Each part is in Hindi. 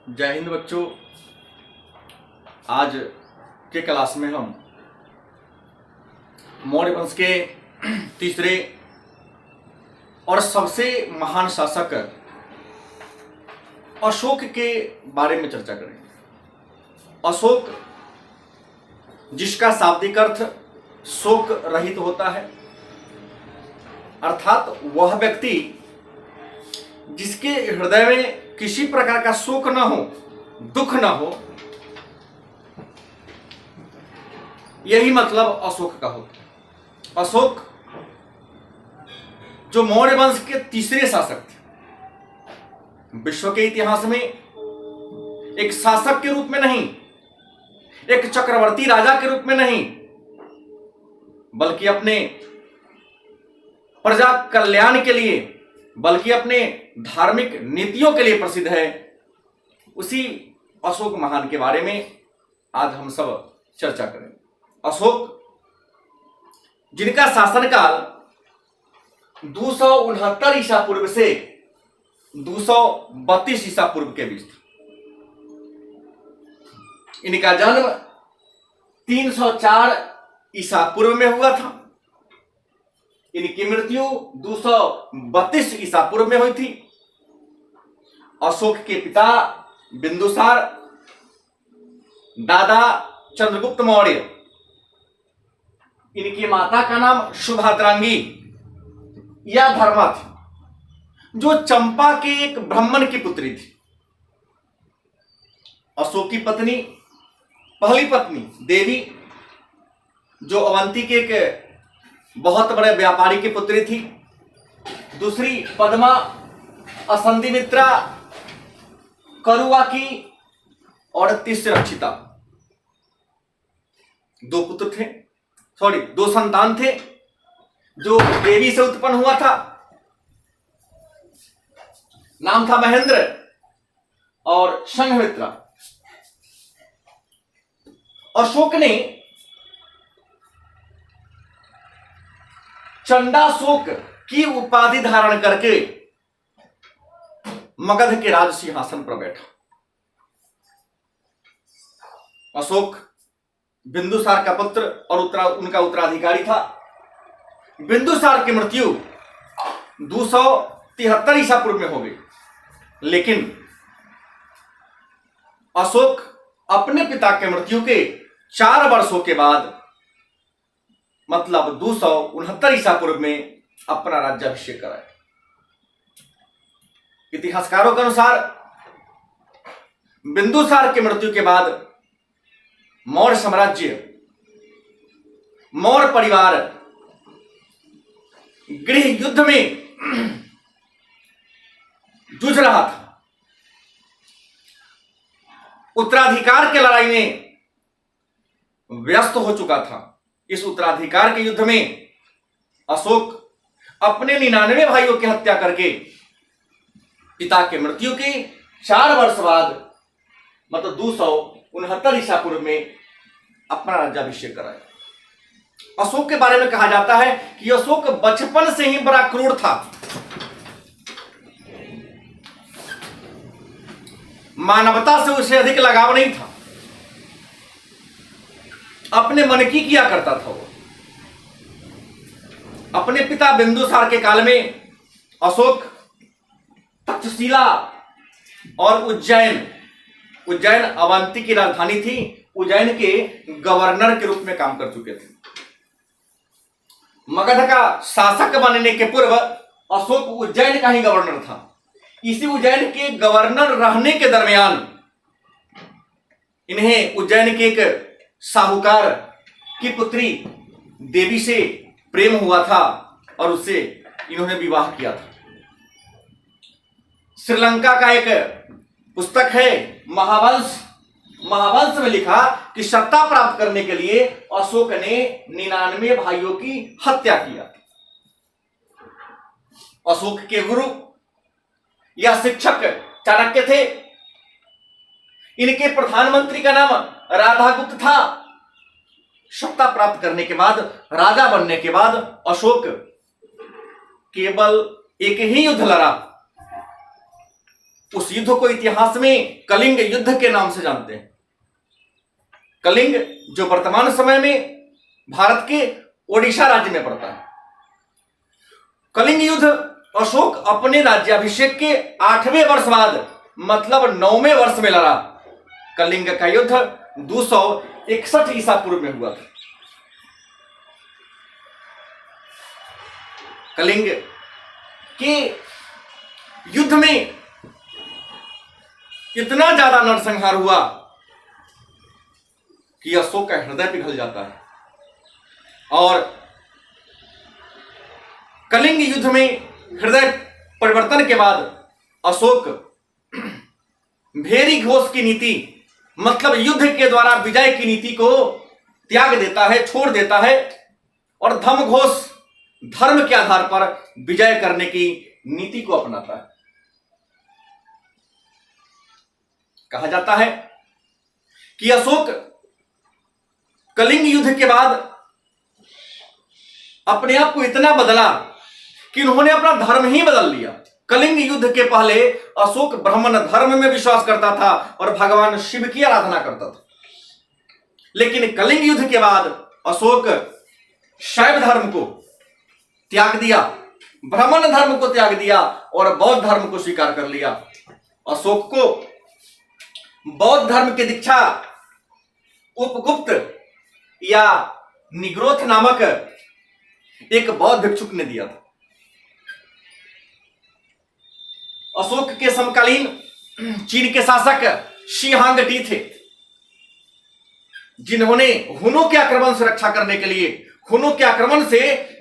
जय हिंद बच्चों। आज के क्लास में हम मौर्य वंश के तीसरे और सबसे महान शासक अशोक के बारे में चर्चा करेंगे। अशोक, जिसका शाब्दिक अर्थ शोक रहित होता है, अर्थात वह व्यक्ति जिसके हृदय में किसी प्रकार का शोक न हो, दुख न हो, यही मतलब अशोक का होता है। अशोक जो मौर्य वंश के तीसरे शासक थे, विश्व के इतिहास में एक शासक के रूप में नहीं, एक चक्रवर्ती राजा के रूप में नहीं, बल्कि अपने प्रजा कल्याण के लिए, बल्कि अपने धार्मिक नीतियों के लिए प्रसिद्ध है। उसी अशोक महान के बारे में आज हम सब चर्चा करेंगे। अशोक, जिनका शासनकाल 269 ईसा पूर्व से 232 ईसा पूर्व के बीच था। इनका जन्म 304 ईसा पूर्व में हुआ था। इनकी मृत्यु 232 ईसा पूर्व में हुई थी। अशोक के पिता बिंदुसार, दादा चंद्रगुप्त मौर्य, इनकी माता का नाम सुभद्रांगी या धर्मा थी, जो चंपा के एक ब्राह्मण की पुत्री थी। अशोक की पत्नी, पहली पत्नी देवी, जो अवंती के एक बहुत बड़े व्यापारी की पुत्री थी। दूसरी पद्मा, असंधिमित्रा, करुआ की, और तीसरी रक्षिता। दो संतान थे जो देवी से उत्पन्न हुआ था। नाम था महेंद्र और संघमित्रा। अशोक ने चंडाशोक की उपाधि धारण करके मगध के राज सिंहासन पर बैठा। अशोक बिंदुसार का पुत्र और उनका उत्तराधिकारी था। बिंदुसार की मृत्यु 273 ईसा पूर्व में हो गई, लेकिन अशोक अपने पिता के मृत्यु के 4 वर्षों के बाद, मतलब 269 ईसा पूर्व में अपना राज्याभिषेक कराया। इतिहासकारों के अनुसार बिंदुसार की मृत्यु के बाद मौर्य साम्राज्य, मौर्य परिवार गृह युद्ध में जूझ रहा था। उत्तराधिकार की लड़ाई में व्यस्त हो चुका था। इस उत्तराधिकार के युद्ध में अशोक अपने 99 भाइयों की हत्या करके पिता के मृत्यु के 4 वर्ष बाद, मतलब 269 ईसा पूर्व में अपना राज्याभिषेक कराया। अशोक के बारे में कहा जाता है कि अशोक बचपन से ही बड़ा क्रूर था। मानवता से उसे अधिक लगाव नहीं था। अपने मन की किया करता था वो। अपने पिता बिंदुसार के काल में अशोक तक्षशिला और उज्जैन अवंती की राजधानी थी, उज्जैन के गवर्नर के रूप में काम कर चुके थे। मगध का शासक बनने के पूर्व अशोक उज्जैन का ही गवर्नर था। इसी उज्जैन के गवर्नर रहने के दरमियान इन्हें उज्जैन के एक साहूकार की पुत्री देवी से प्रेम हुआ था और उससे इन्होंने विवाह किया था। श्रीलंका का एक पुस्तक है महावंश में लिखा कि सत्ता प्राप्त करने के लिए अशोक ने 99 भाइयों की हत्या किया। अशोक के गुरु या शिक्षक चाणक्य थे। इनके प्रधानमंत्री का नाम राधागुप्त था। सत्ता प्राप्त करने के बाद, राजा बनने के बाद अशोक केवल एक ही युद्ध लड़ा उस युद्ध को इतिहास में कलिंग युद्ध के नाम से जानते हैं। कलिंग जो वर्तमान समय में भारत के ओडिशा राज्य में पड़ता है। कलिंग युद्ध अशोक अपने राज्याभिषेक के 8वें वर्ष बाद मतलब 9वें वर्ष में लड़ा। कलिंग का युद्ध 261 ईसा पूर्व में हुआ था। कलिंग के युद्ध में इतना ज्यादा नरसंहार हुआ कि अशोक का हृदय पिघल जाता है और कलिंग युद्ध में हृदय परिवर्तन के बाद अशोक भेरी घोष की नीति मतलब युद्ध के द्वारा विजय की नीति को त्याग देता है, छोड़ देता है और धर्म घोष धर्म के आधार पर विजय करने की नीति को अपनाता है। कहा जाता है कि अशोक कलिंग युद्ध के बाद अपने आप को इतना बदला कि उन्होंने अपना धर्म ही बदल लिया। कलिंग युद्ध के पहले अशोक ब्राह्मण धर्म में विश्वास करता था और भगवान शिव की आराधना करता था, लेकिन कलिंग युद्ध के बाद अशोक शैव धर्म को त्याग दिया, ब्राह्मण धर्म को त्याग दिया और बौद्ध धर्म को स्वीकार कर लिया। अशोक को बौद्ध धर्म की दीक्षा उपगुप्त या निग्रोथ नामक एक बौद्ध भिक्षुक ने दिया था। अशोक के समकालीन चीन के शासक शी हांगटी थे, जिन्होंने हुनों के आक्रमण से रक्षा करने के लिए, हुनों के आक्रमण से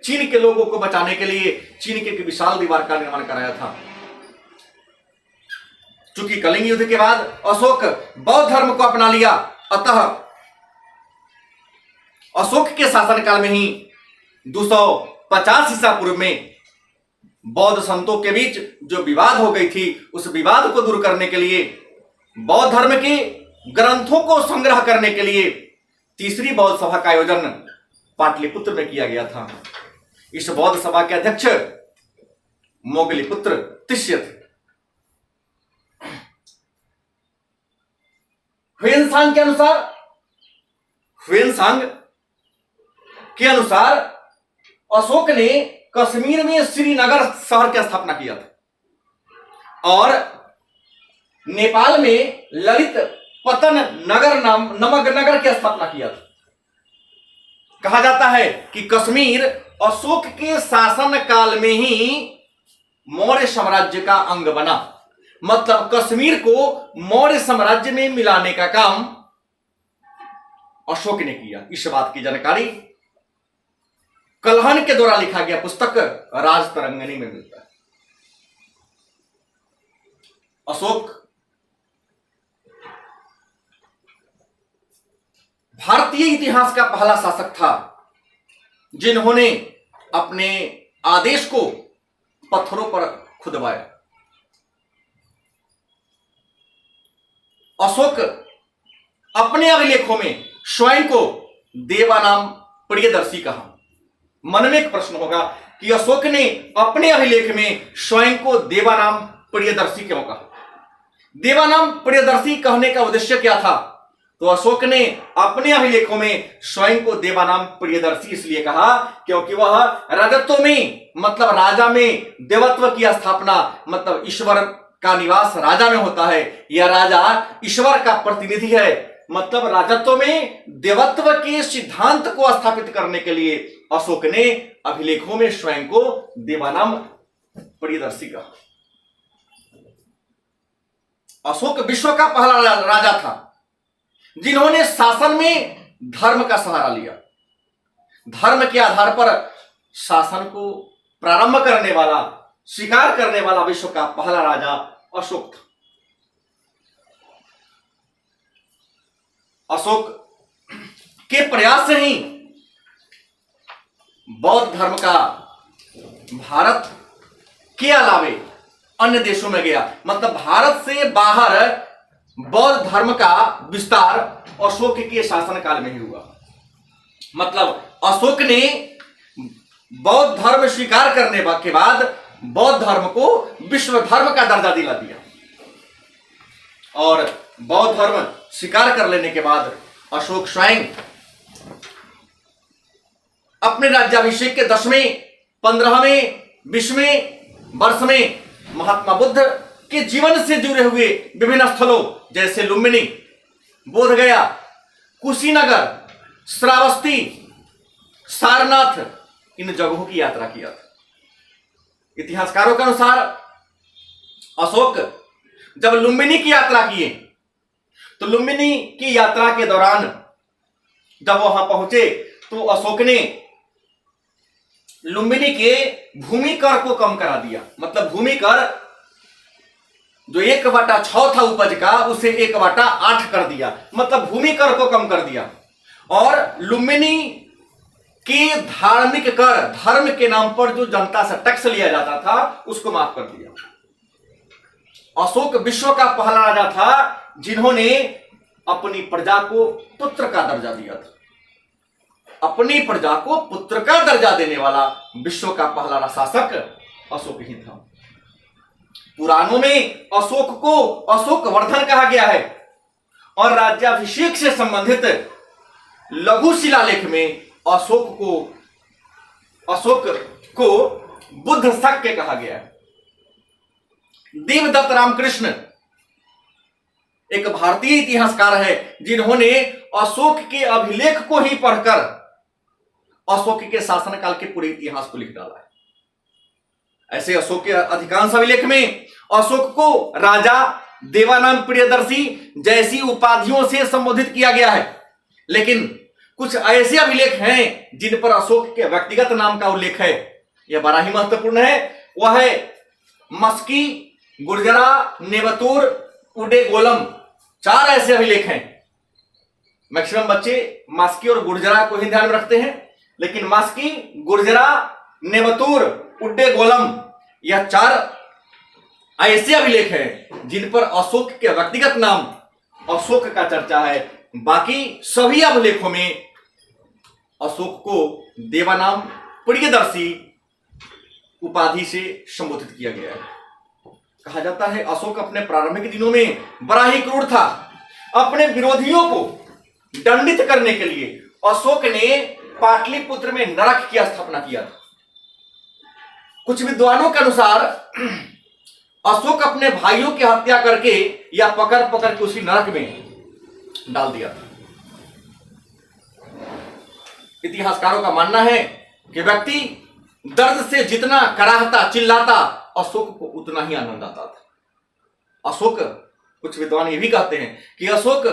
चीन के लोगों को बचाने के लिए चीन के एक विशाल दीवार का निर्माण कराया था। चूंकि कलिंग युद्ध के बाद अशोक बौद्ध धर्म को अपना लिया, अतः अशोक के शासनकाल में ही 250 ईसा पूर्व में बौद्ध संतों के बीच जो विवाद हो गई थी, उस विवाद को दूर करने के लिए, बौद्ध धर्म के ग्रंथों को संग्रह करने के लिए तीसरी बौद्ध सभा का आयोजन पाटलिपुत्र में किया गया था। इस बौद्ध सभा के अध्यक्ष मोगलीपुत्र तिष्य थे। ह्वेनसांग के अनुसार अशोक ने कश्मीर में श्रीनगर शहर की स्थापना किया था और नेपाल में ललित पतन नगर नामक नगर की स्थापना किया था। कहा जाता है कि कश्मीर अशोक के शासन काल में ही मौर्य साम्राज्य का अंग बना, मतलब कश्मीर को मौर्य साम्राज्य में मिलाने का काम अशोक ने किया। इस बात की जानकारी कल्हण के द्वारा लिखा गया पुस्तक राजतरंगिणी में मिलता है। अशोक भारतीय इतिहास का पहला शासक था जिन्होंने अपने आदेश को पत्थरों पर खुदवाया। अशोक अपने अभिलेखों में स्वयं को देवानाम प्रियदर्शी कहा। मन में एक प्रश्न होगा कि अशोक ने अपने अभिलेख में स्वयं को देवानाम प्रियदर्शी क्यों कहा? देवानाम प्रियदर्शी कहने का उद्देश्य क्या था? तो अशोक ने अपने अभिलेखों में स्वयं को देवानाम प्रियदर्शी इसलिए कहा क्योंकि वह राजत्व में मतलब राजा में देवत्व की स्थापना मतलब ईश्वर का निवास राजा में होता है। यह राजा ईश्वर का प्रतिनिधि है, मतलब राजत्व में देवत्व के सिद्धांत को स्थापित करने के लिए अशोक ने अभिलेखों में स्वयं को देवानाम प्रियदर्शी कहा। अशोक विश्व का पहला राजा था जिन्होंने शासन में धर्म का सहारा लिया। धर्म के आधार पर शासन को प्रारंभ करने वाला, स्वीकार करने वाला विश्व का पहला राजा अशोक था। अशोक के प्रयास से ही बौद्ध धर्म का भारत के अलावे अन्य देशों में गया, मतलब भारत से बाहर बौद्ध धर्म का विस्तार अशोक के शासनकाल में ही हुआ। मतलब अशोक ने बौद्ध धर्म स्वीकार करने के बाद बौद्ध धर्म को विश्व धर्म का दर्जा दिला दिया। और बौद्ध धर्म स्वीकार कर लेने के बाद अशोक स्वयं अपने राज्याभिषेक के 10वें, 15वें, 20वें वर्ष में महात्मा बुद्ध के जीवन से जुड़े हुए विभिन्न स्थलों जैसे लुम्बिनी, बोधगया, कुशीनगर, श्रावस्ती, सारनाथ, इन जगहों की यात्रा किया था। इतिहासकारों के अनुसार अशोक जब लुम्बिनी की यात्रा किए तो लुम्बिनी की यात्रा के दौरान जब वहां पहुंचे तो अशोक ने लुम्बिनी के भूमि कर को कम करा दिया। मतलब भूमि कर जो 1/6 था उपज का, उसे 1/8 कर दिया। मतलब भूमि कर को कम कर दिया। और लुम्बिनी के धार्मिक कर, धर्म के नाम पर जो जनता से टैक्स लिया जाता था, उसको माफ कर दिया। अशोक विश्व का पहला राजा था जिन्होंने अपनी प्रजा को पुत्र का दर्जा दिया था। अपनी प्रजा को पुत्र का दर्जा देने वाला विश्व का पहला शासक अशोक ही था। पुराणों में अशोक को अशोक वर्धन कहा गया है और राज्याभिषेक से संबंधित लघु शिलालेख में अशोक को बुद्ध शाक्य कहा गया है। देवदत्त रामकृष्ण एक भारतीय इतिहासकार है जिन्होंने अशोक के अभिलेख को ही पढ़कर अशोक के शासनकाल के पूरे इतिहास को लिख डाला है। ऐसे अशोक के अधिकांश अभिलेख में अशोक को राजा, देवानाम प्रियदर्शी जैसी उपाधियों से संबोधित किया गया है। लेकिन कुछ ऐसे अभिलेख हैं जिन पर अशोक के व्यक्तिगत नाम का उल्लेख है। यह बड़ा ही महत्वपूर्ण है। वह है मस्की, गुर्जरा, नेबतूर, उडेगोलम। 4 ऐसे अभिलेख हैं। मैक्सिमम बच्चे मास्की और गुर्जरा को ही ध्यान में रखते हैं, लेकिन मास्की, गुर्जरा, नेबतूर, उड्डेगोलम, यह 4 ऐसे अभिलेख हैं जिन पर अशोक के व्यक्तिगत नाम अशोक का चर्चा है। बाकी सभी अभिलेखों में अशोक को देवानाम प्रियदर्शी उपाधि से संबोधित किया गया है। कहा जाता है अशोक अपने प्रारंभिक दिनों में बड़ा ही क्रूर था। अपने विरोधियों को दंडित करने के लिए अशोक ने पाटलिपुत्र में नरक की स्थापना किया था। कुछ विद्वानों के अनुसार अशोक अपने भाइयों की हत्या करके या पकड़ के उसी नरक में डाल दिया था। इतिहासकारों का मानना है कि व्यक्ति दर्द से जितना कराहता, चिल्लाता, अशोक को उतना ही आनंद आता था। अशोक, कुछ विद्वान ये भी कहते हैं कि अशोक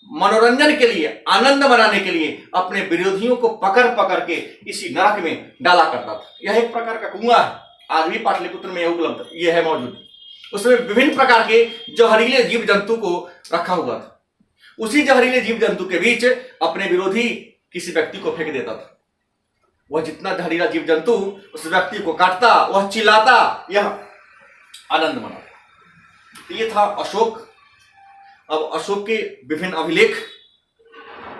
मनोरंजन के लिए, आनंद मनाने के लिए अपने विरोधियों को पकड़ के इसी नरक में डाला करता था। यह एक प्रकार का कुआं है, आज भी पाटलिपुत्र में यह उपलब्ध, यह है मौजूद। उसमें विभिन्न प्रकार के जहरीले जीव जंतु को रखा हुआ था। उसी जहरीले जीव जंतु के बीच अपने विरोधी किसी व्यक्ति को फेंक देता था। वह जितना जहरीला जीव जंतु उस व्यक्ति को काटता, वह चिल्लाता, यह आनंद मनाता। ये था अशोक। अब अशोक के विभिन्न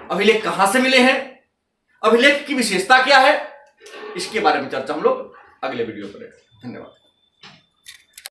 अभिलेख कहां से मिले हैं, अभिलेख की विशेषता क्या है, इसके बारे में चर्चा हम लोग अगले वीडियो करेंगे। धन्यवाद।